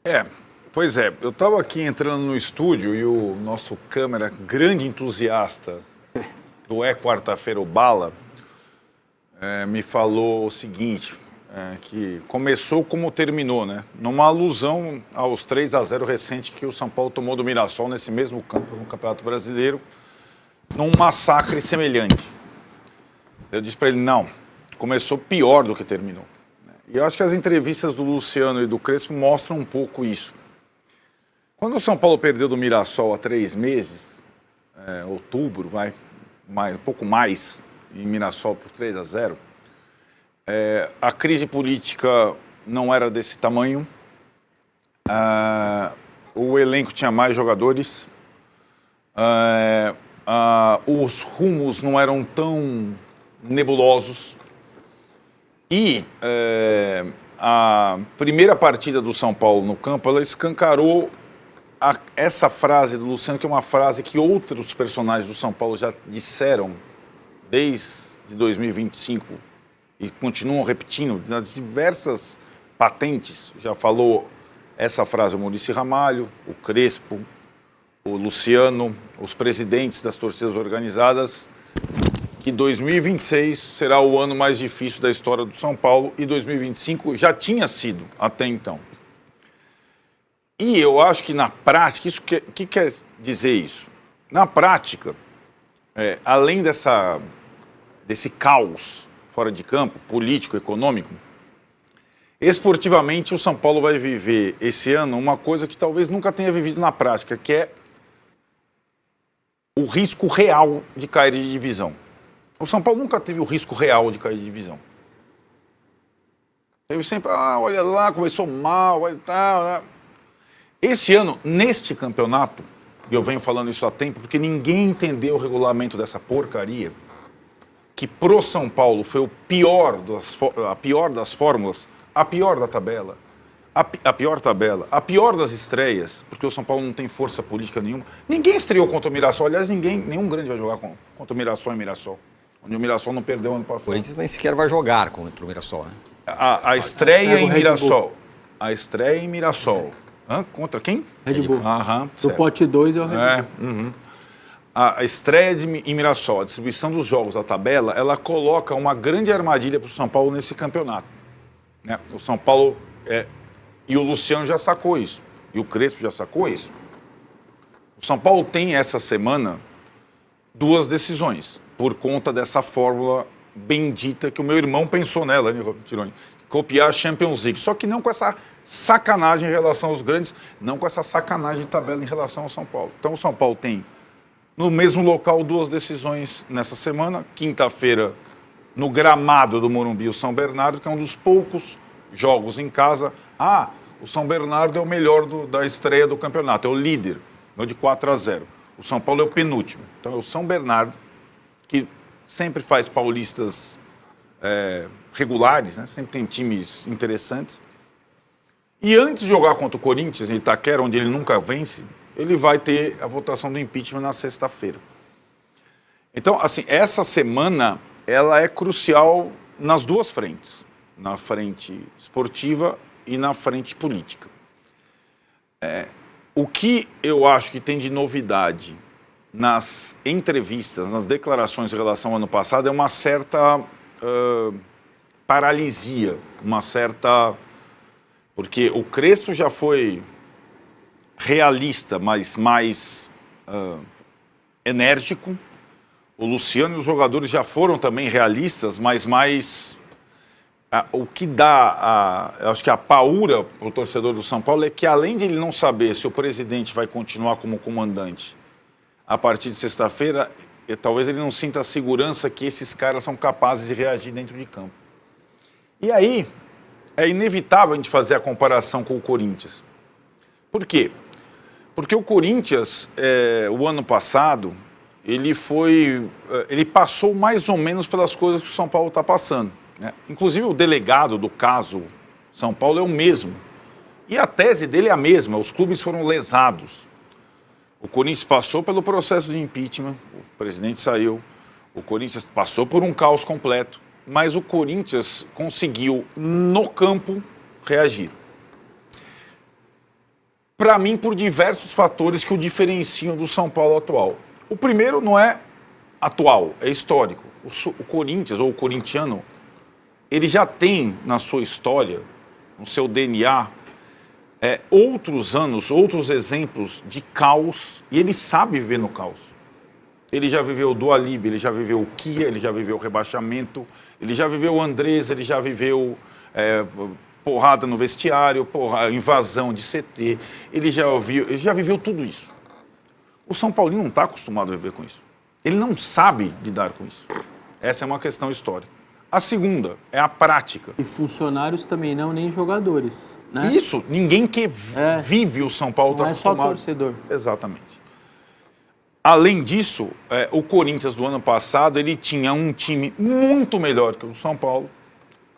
É, pois é. Eu estava aqui entrando no estúdio e o nosso câmera, grande entusiasta do É Quarta-feira, o Bala, me falou o seguinte, que começou como terminou, né? Numa alusão aos 3-0 recente que o São Paulo tomou do Mirassol nesse mesmo campo, no Campeonato Brasileiro, num massacre semelhante. Eu disse para ele, não, começou pior do que terminou. E eu acho que as entrevistas do Luciano e do Crespo mostram um pouco isso. Quando o São Paulo perdeu do Mirassol há 3 meses, outubro, um pouco mais, em Mirassol por 3-0, a crise política não era desse tamanho, o elenco tinha mais jogadores, os rumos não eram tão nebulosos e a primeira partida do São Paulo no campo, ela escancarou essa frase do Luciano, que é uma frase que outros personagens do São Paulo já disseram desde 2025 e continuam repetindo nas diversas patentes. Já falou essa frase o Muricy Ramalho, o Crespo, o Luciano, os presidentes das torcidas organizadas, que 2026 será o ano mais difícil da história do São Paulo e 2025 já tinha sido até então. E eu acho que na prática, o que quer dizer isso? Na prática, além desse caos fora de campo, político, econômico, esportivamente o São Paulo vai viver esse ano uma coisa que talvez nunca tenha vivido na prática, que é o risco real de cair de divisão. O São Paulo nunca teve o risco real de cair de divisão. Teve sempre, olha lá, começou mal, olha tal. Esse ano, neste campeonato, e eu venho falando isso há tempo, porque ninguém entendeu o regulamento dessa porcaria, que pro São Paulo foi a pior das fórmulas, a pior da tabela, a pior tabela, a pior das estreias, porque o São Paulo não tem força política nenhuma. Ninguém estreou contra o Mirassol, aliás, nenhum grande vai jogar contra o Mirassol em Mirassol, onde o Mirassol não perdeu ano passado. O Corinthians nem sequer vai jogar contra o Mirassol, né? A estreia em Mirassol. A estreia em Mirassol. Contra quem? Red Bull. Do pote 2 é o Red Bull. A estreia em Mirassol, a distribuição dos jogos, a tabela, ela coloca uma grande armadilha para o São Paulo nesse campeonato. Né? O São Paulo, e o Luciano já sacou isso, e o Crespo já sacou isso. O São Paulo tem essa semana 2 decisões, por conta dessa fórmula bendita que o meu irmão pensou nela, né, Tironi? Copiar a Champions League, só que não com essa sacanagem em relação aos grandes, não com essa sacanagem de tabela em relação ao São Paulo. Então o São Paulo tem, no mesmo local, 2 decisões nessa semana. Quinta-feira, no gramado do Morumbi, o São Bernardo, que é um dos poucos jogos em casa. O São Bernardo é o melhor da estreia do campeonato, é o líder, de 4-0. O São Paulo é o penúltimo. Então é o São Bernardo, que sempre faz paulistas regulares, né? Sempre tem times interessantes. E antes de jogar contra o Corinthians, em Itaquera, onde ele nunca vence, ele vai ter a votação do impeachment na sexta-feira. Então, assim, essa semana, ela é crucial nas 2 frentes. Na frente esportiva e na frente política. O que eu acho que tem de novidade nas entrevistas, nas declarações em relação ao ano passado, é uma certa paralisia, uma certa... Porque o Crespo já foi realista, mas mais enérgico. O Luciano e os jogadores já foram também realistas, mas mais... o que dá, eu acho que a paura para o torcedor do São Paulo é que, além de ele não saber se o presidente vai continuar como comandante a partir de sexta-feira, talvez ele não sinta a segurança que esses caras são capazes de reagir dentro de campo. E aí, é inevitável a gente fazer a comparação com o Corinthians. Por quê? Porque o Corinthians, o ano passado, ele passou mais ou menos pelas coisas que o São Paulo está passando. Né? Inclusive, o delegado do caso São Paulo é o mesmo. E a tese dele é a mesma, os clubes foram lesados. O Corinthians passou pelo processo de impeachment, o presidente saiu, o Corinthians passou por um caos completo, mas o Corinthians conseguiu, no campo, reagir. para mim, por diversos fatores que o diferenciam do São Paulo atual. O primeiro não é atual, é histórico. O Corinthians, ou o corintiano, ele já tem na sua história, no seu DNA, outros anos, outros exemplos de caos, e ele sabe viver no caos. Ele já viveu o Dualib, ele já viveu o Kia, ele já viveu o rebaixamento, ele já viveu o Andrés, ele já viveu porrada no vestiário, invasão de CT, ele já viveu tudo isso. O São Paulino não está acostumado a viver com isso. Ele não sabe lidar com isso. Essa é uma questão histórica. A segunda é a prática. E funcionários também não, nem jogadores, né? Isso, ninguém que vive o São Paulo está acostumado. Não é só torcedor. Exatamente. Além disso, o Corinthians do ano passado, ele tinha um time muito melhor que o do São Paulo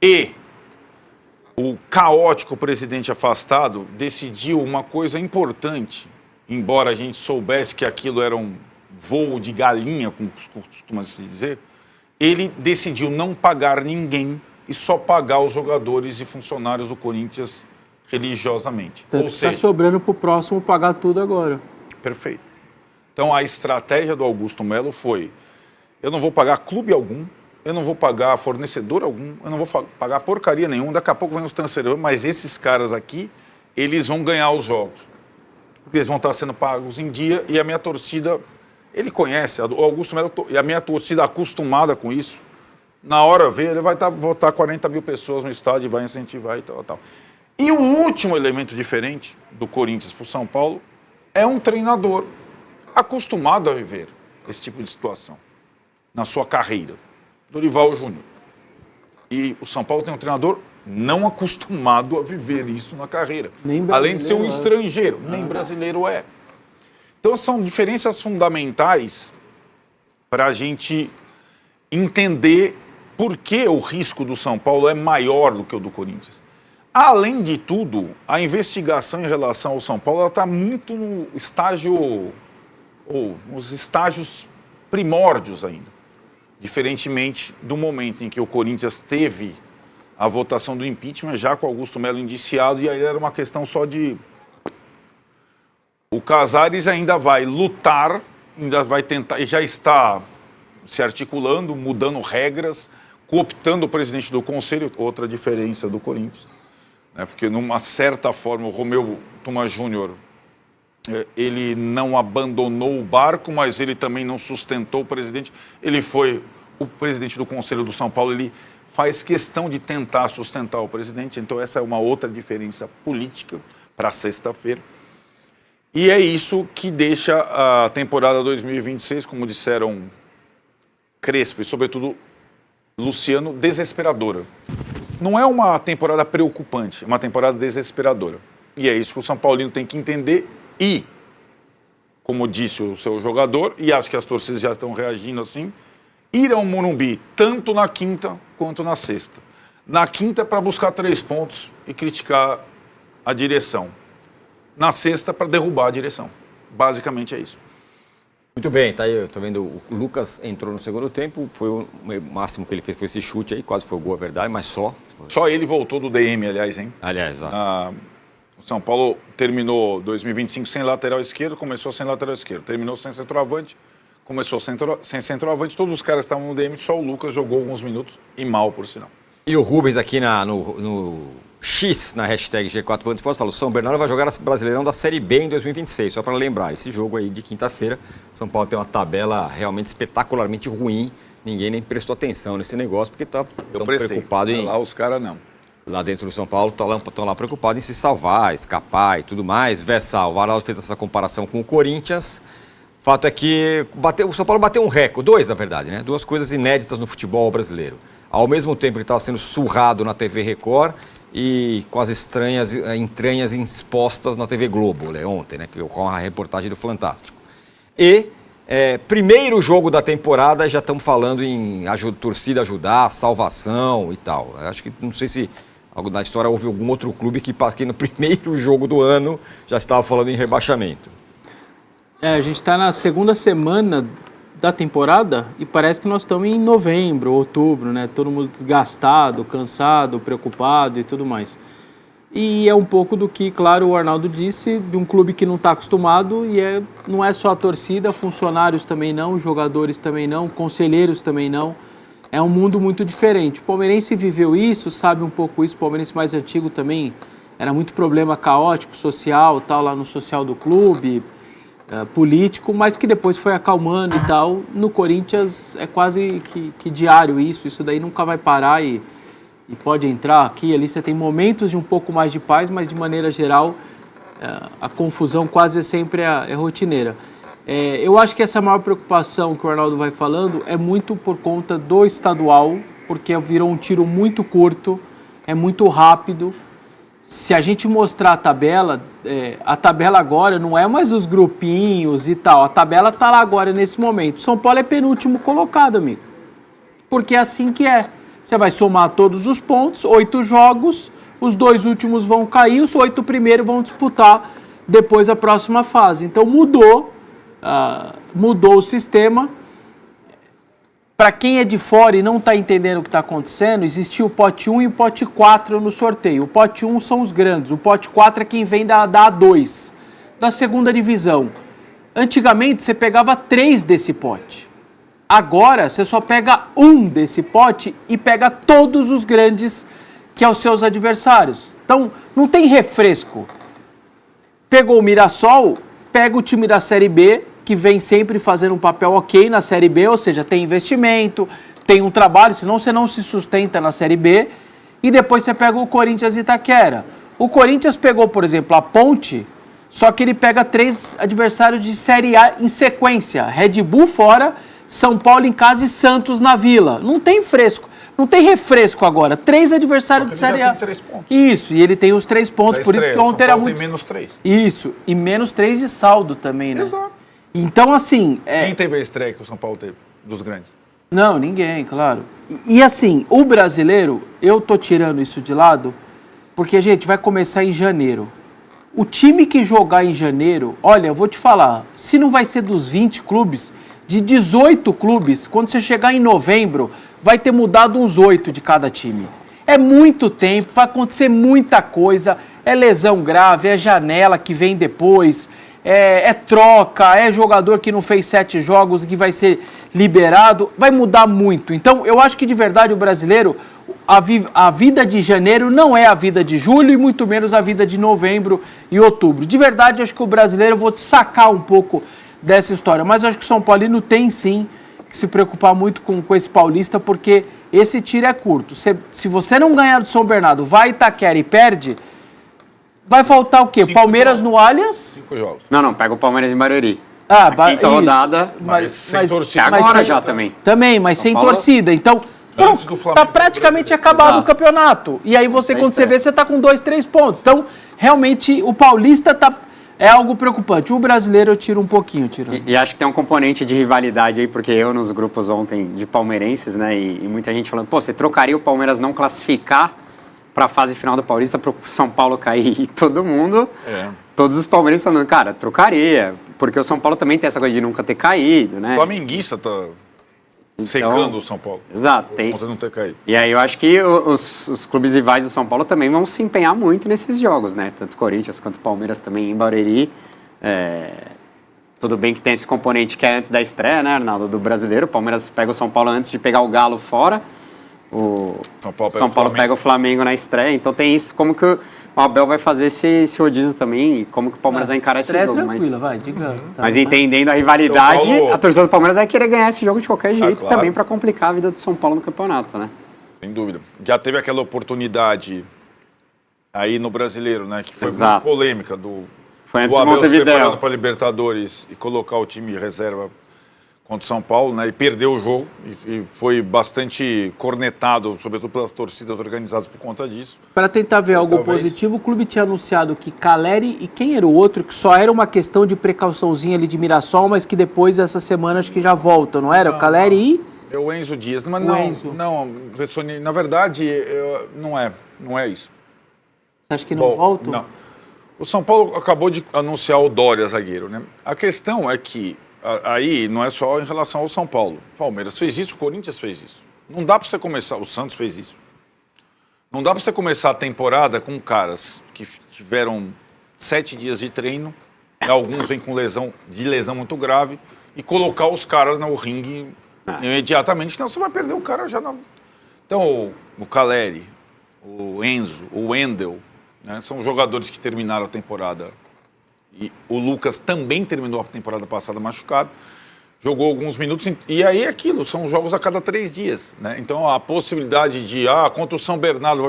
e o caótico presidente afastado decidiu uma coisa importante, embora a gente soubesse que aquilo era um voo de galinha, como costuma-se dizer, ele decidiu não pagar ninguém e só pagar os jogadores e funcionários do Corinthians religiosamente. Tanto Ou seja, está sobrando para o próximo pagar tudo agora. Perfeito. Então a estratégia do Augusto Melo foi: eu não vou pagar clube algum, eu não vou pagar fornecedor algum, eu não vou pagar porcaria nenhuma, daqui a pouco vem os transferidores, mas esses caras aqui, eles vão ganhar os jogos. Porque eles vão estar sendo pagos em dia e a minha torcida, ele conhece, o Augusto Melo e a minha torcida acostumada com isso, na hora ver, ele vai botar 40 mil pessoas no estádio e vai incentivar e tal. E o último elemento diferente do Corinthians para o São Paulo é um treinador acostumado a viver esse tipo de situação na sua carreira, Dorival Júnior. E o São Paulo tem um treinador não acostumado a viver isso na carreira. Além de ser um estrangeiro, nem brasileiro é. Então são diferenças fundamentais para a gente entender por que o risco do São Paulo é maior do que o do Corinthians. Além de tudo, a investigação em relação ao São Paulo está muito no estágio, ou nos estágios primórdios ainda. Diferentemente do momento em que o Corinthians teve a votação do impeachment, já com Augusto Melo indiciado, e aí era uma questão só de... O Casares ainda vai lutar, ainda vai tentar, e já está se articulando, mudando regras, cooptando o presidente do Conselho, outra diferença do Corinthians. Né? Porque, numa certa forma, o Romeu Thomaz Júnior, ele não abandonou o barco, mas ele também não sustentou o presidente. Ele foi o presidente do Conselho do São Paulo, ele faz questão de tentar sustentar o presidente. Então, essa é uma outra diferença política para sexta-feira. E é isso que deixa a temporada 2026, como disseram Crespo e, sobretudo, Luciano, desesperadora. Não é uma temporada preocupante, é uma temporada desesperadora. E é isso que o São Paulino tem que entender e, como disse o seu jogador, e acho que as torcidas já estão reagindo assim, ir ao Morumbi tanto na quinta quanto na sexta. Na quinta para buscar 3 pontos e criticar a direção. Na sexta para derrubar a direção. Basicamente é isso. Muito bem, tá aí, eu tô vendo o Lucas entrou no segundo tempo, foi o máximo que ele fez foi esse chute aí, quase foi o gol, é verdade, mas só. Só ele voltou do DM, aliás, hein? Aliás, exato. O São Paulo terminou 2025 sem lateral esquerdo, começou sem lateral esquerdo, terminou sem centroavante, começou sem centroavante, todos os caras estavam no DM, só o Lucas jogou alguns minutos e mal, por sinal. E o Rubens aqui no X, na hashtag G4 Bandos Esportes, falou: São Bernardo vai jogar o Brasileirão da Série B em 2026. Só para lembrar, esse jogo aí de quinta-feira, São Paulo tem uma tabela realmente espetacularmente ruim. Ninguém nem prestou atenção nesse negócio, porque tá tão preocupado em... Lá os caras não. Lá dentro do São Paulo estão lá preocupados em se salvar, escapar e tudo mais. Vessal, o Arnaldo fez essa comparação com o Corinthians. Fato é que o São Paulo bateu um recorde, 2 na verdade, né? 2 coisas inéditas no futebol brasileiro. Ao mesmo tempo ele estava sendo surrado na TV Record e com as entranhas expostas na TV Globo, ontem, né? Com a reportagem do Fantástico. E primeiro jogo da temporada, já estamos falando em torcida ajudar, salvação e tal. Acho que, não sei se na história houve algum outro clube que no primeiro jogo do ano já estava falando em rebaixamento. A gente está na segunda semana da temporada e parece que nós estamos em novembro, outubro, né? Todo mundo desgastado, cansado, preocupado e tudo mais. E é um pouco do que, claro, o Arnaldo disse, de um clube que não está acostumado e não é só a torcida, funcionários também não, jogadores também não, conselheiros também não. É um mundo muito diferente. O palmeirense viveu isso, sabe um pouco isso, o palmeirense mais antigo também era muito problema caótico, social, tal, lá no social do clube, político, mas que depois foi acalmando e tal. No Corinthians é quase que diário isso daí nunca vai parar e pode entrar aqui e ali. Você tem momentos de um pouco mais de paz, mas de maneira geral a confusão quase sempre é rotineira. Eu acho que essa maior preocupação que o Arnaldo vai falando é muito por conta do estadual, porque virou um tiro muito curto, é muito rápido. Se a gente mostrar a tabela agora não é mais os grupinhos e tal, a tabela está lá agora nesse momento. São Paulo é penúltimo colocado, amigo, porque é assim que é. Você vai somar todos os pontos, 8 jogos, os 2 últimos vão cair, os 8 primeiros vão disputar depois a próxima fase. Então mudou o sistema. Para quem é de fora e não está entendendo o que está acontecendo, existia o pote 1 e o pote 4 no sorteio. O pote 1 são os grandes, o pote 4 é quem vem da A2, da segunda divisão. Antigamente você pegava 3 desse pote. Agora você só pega 1 desse pote e pega todos os grandes que são os seus adversários. Então não tem refresco. Pegou o Mirassol, pega o time da Série B, que vem sempre fazendo um papel ok na Série B, ou seja, tem investimento, tem um trabalho, senão você não se sustenta na Série B, e depois você pega o Corinthians e Itaquera. O Corinthians pegou, por exemplo, a Ponte, só que ele pega 3 adversários de Série A em sequência, Red Bull fora, São Paulo em casa e Santos na Vila. Não tem fresco, não tem refresco agora, 3 adversários de Série A. Tem 3 pontos. Isso, e ele tem os 3 pontos, por isso que ontem era muito... Tem menos 3. Isso, e menos 3 de saldo também, né? Exato. Então, assim... Quem teve a estreia que o São Paulo teve, dos grandes? Não, ninguém, claro. E assim, o brasileiro, eu tô tirando isso de lado, porque, gente, vai começar em janeiro. O time que jogar em janeiro, olha, eu vou te falar, se não vai ser dos 20 clubes, de 18 clubes, quando você chegar em novembro, vai ter mudado uns 8 de cada time. É muito tempo, vai acontecer muita coisa, é lesão grave, é janela que vem depois... É troca, é jogador que não fez 7 jogos e que vai ser liberado, vai mudar muito. Então, eu acho que de verdade o brasileiro, a vida de janeiro não é a vida de julho e muito menos a vida de novembro e outubro. De verdade, eu acho que o brasileiro, eu vou sacar um pouco dessa história, mas eu acho que o São Paulino tem sim que se preocupar muito com esse paulista, porque esse tiro é curto. Se você não ganhar do São Bernardo, vai Itaquera e perde... Vai faltar o quê? 5 Palmeiras jogos. no Allianz? 5 jogos. Não, pega o Palmeiras em Barueri. Quinta Quinta rodada, Mas sem torcida. é agora já também. Também, mas sem Paulo- torcida. Então, Antes do Flamengo tá praticamente acabado o campeonato. E aí você, quando você vê, você tá com 2, 3 pontos. Então, realmente, o paulista é algo preocupante. O brasileiro eu tiro um pouquinho. E acho que tem um componente de rivalidade aí, porque eu nos grupos ontem de palmeirenses, né, e muita gente falando, pô, você trocaria o Palmeiras não classificar para a fase final do Paulista para o São Paulo cair e todo mundo, todos os palmeirenses falando, cara, trocaria, porque o São Paulo também tem essa coisa de nunca ter caído, né? O flamenguista tá secando o São Paulo. Exato. Contra não ter caído. E aí eu acho que os clubes rivais do São Paulo também vão se empenhar muito nesses jogos, né? Tanto Corinthians quanto Palmeiras também em Barueri. Tudo bem que tem esse componente que é antes da estreia, né, Arnaldo, do brasileiro. O Palmeiras pega o São Paulo antes de pegar o Galo fora. O São Paulo pega o Flamengo na estreia, então tem isso, como que o Abel vai fazer esse rodízio também, e como que o Palmeiras vai encarar esse jogo. Mas entendendo a rivalidade, Paulo... a torcida do Palmeiras vai querer ganhar esse jogo de qualquer jeito, claro. também para complicar a vida do São Paulo no campeonato, né? Sem dúvida. Já teve aquela oportunidade aí no Brasileiro, né, que foi Exato. muito polêmica, Foi antes do de Abel se Montevidéu. preparando para Libertadores e colocar o time reserva contra o São Paulo, né, e perdeu o jogo, e foi bastante cornetado, sobretudo pelas torcidas organizadas por conta disso. Para tentar ver algo positivo, o clube tinha anunciado que Caleri e quem era o outro, que só era uma questão de precauçãozinha ali de Mirassol, mas que depois, essa semana, acho que já voltam, não era? O Caleri e... É o Enzo Dias, mas Enzo. na verdade, não é isso. Você acha que não voltam? Não. O São Paulo acabou de anunciar o Dória, zagueiro, né? A questão é que aí não é só em relação ao São Paulo. O Palmeiras fez isso, o Corinthians fez isso. Não dá para você começar. O Santos fez isso. Não dá para você começar a temporada com caras que tiveram 7 dias de treino, e alguns vêm com lesão muito grave, e colocar os caras no ringue imediatamente, senão você vai perder o cara já na... Então, o Caleri, o Enzo, o Wendel, né, são jogadores que terminaram a temporada. E o Lucas também terminou a temporada passada machucado, jogou alguns minutos, e aí é aquilo, são jogos a cada 3 dias, né? Então a possibilidade de, contra o São Bernardo,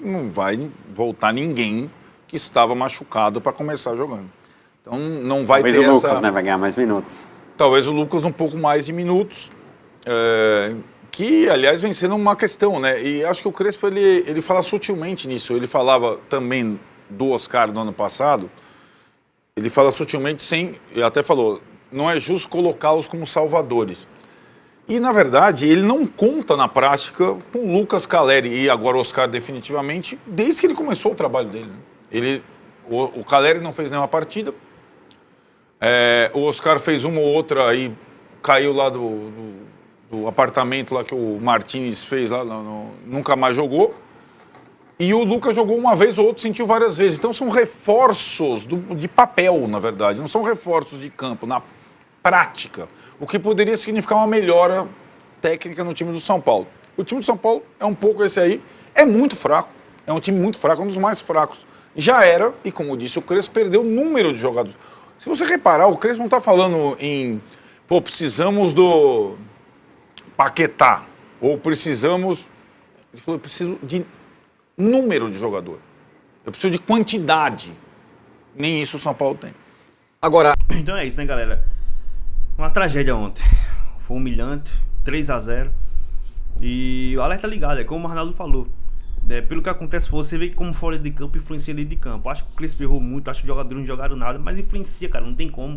não vai voltar ninguém que estava machucado para começar jogando. Então não vai Talvez ter o Lucas, essa... né, vai ganhar mais minutos. Talvez o Lucas um pouco mais de minutos, que, aliás, vem sendo uma questão, né? E acho que o Crespo, ele fala sutilmente nisso. Ele falava também do Oscar no ano passado, ele fala sutilmente ele até falou, não é justo colocá-los como salvadores. E, na verdade, ele não conta na prática com o Lucas, Caleri e agora o Oscar definitivamente, desde que ele começou o trabalho dele. O Caleri não fez nenhuma partida, o Oscar fez uma ou outra, aí caiu lá do apartamento lá que o Martínez fez, lá, nunca mais jogou. E o Lucas jogou uma vez ou outra, sentiu várias vezes. Então são reforços de papel, na verdade, não são reforços de campo, na prática. O que poderia significar uma melhora técnica no time do São Paulo. O time do São Paulo é um pouco esse aí, é muito fraco, é um time muito fraco, um dos mais fracos. Já era, e como disse o Crespo, perdeu o número de jogadores. Se você reparar, o Crespo não está falando em, precisamos do Paquetá, ou precisamos... Ele falou, eu preciso de número de jogador. Eu preciso de quantidade. Nem isso o São Paulo tem. Agora, Então é isso, né, galera? Uma tragédia ontem. Foi humilhante, 3-0. E o alerta ligado, é como o Arnaldo falou. Pelo que acontece, você vê que como fora de campo influencia dentro de campo. Acho que o Crespo errou muito, acho que os jogadores não jogaram nada, mas influencia, cara, não tem como.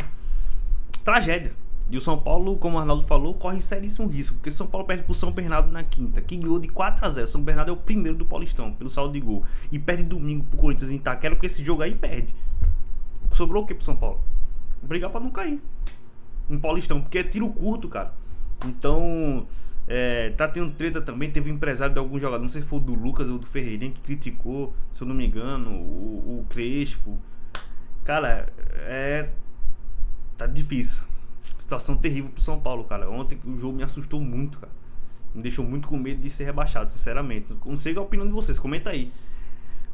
Tragédia. E o São Paulo, como o Arnaldo falou, corre seríssimo risco, porque o São Paulo perde pro São Bernardo na quinta, que ganhou de 4-0. O São Bernardo é o primeiro do Paulistão, pelo saldo de gol. E perde domingo pro Corinthians em Itaquera, que esse jogo aí perde. Sobrou o que pro São Paulo? Brigar pra não cair em Paulistão, porque é tiro curto, cara. Então, tá tendo treta também. Teve um empresário de algum jogador, não sei se foi do Lucas ou do Ferreirinha, que criticou, se eu não me engano, o Crespo. Cara, tá difícil. Situação terrível pro São Paulo, cara. Ontem o jogo me assustou muito, cara. Me deixou muito com medo de ser rebaixado, sinceramente. Não sei qual a opinião de vocês, comenta aí.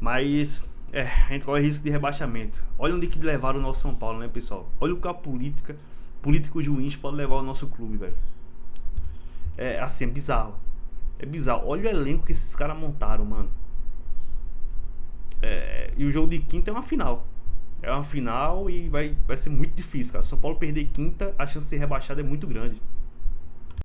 Mas, a gente corre risco de rebaixamento. Olha onde que levaram o nosso São Paulo, né, pessoal? Olha o que a político juiz pode levar o nosso clube, velho. Assim, é bizarro. É bizarro. Olha o elenco que esses caras montaram, mano. E o jogo de quinta é uma final. É uma final e vai ser muito difícil, cara. Se o São Paulo perder quinta, a chance de ser rebaixado é muito grande.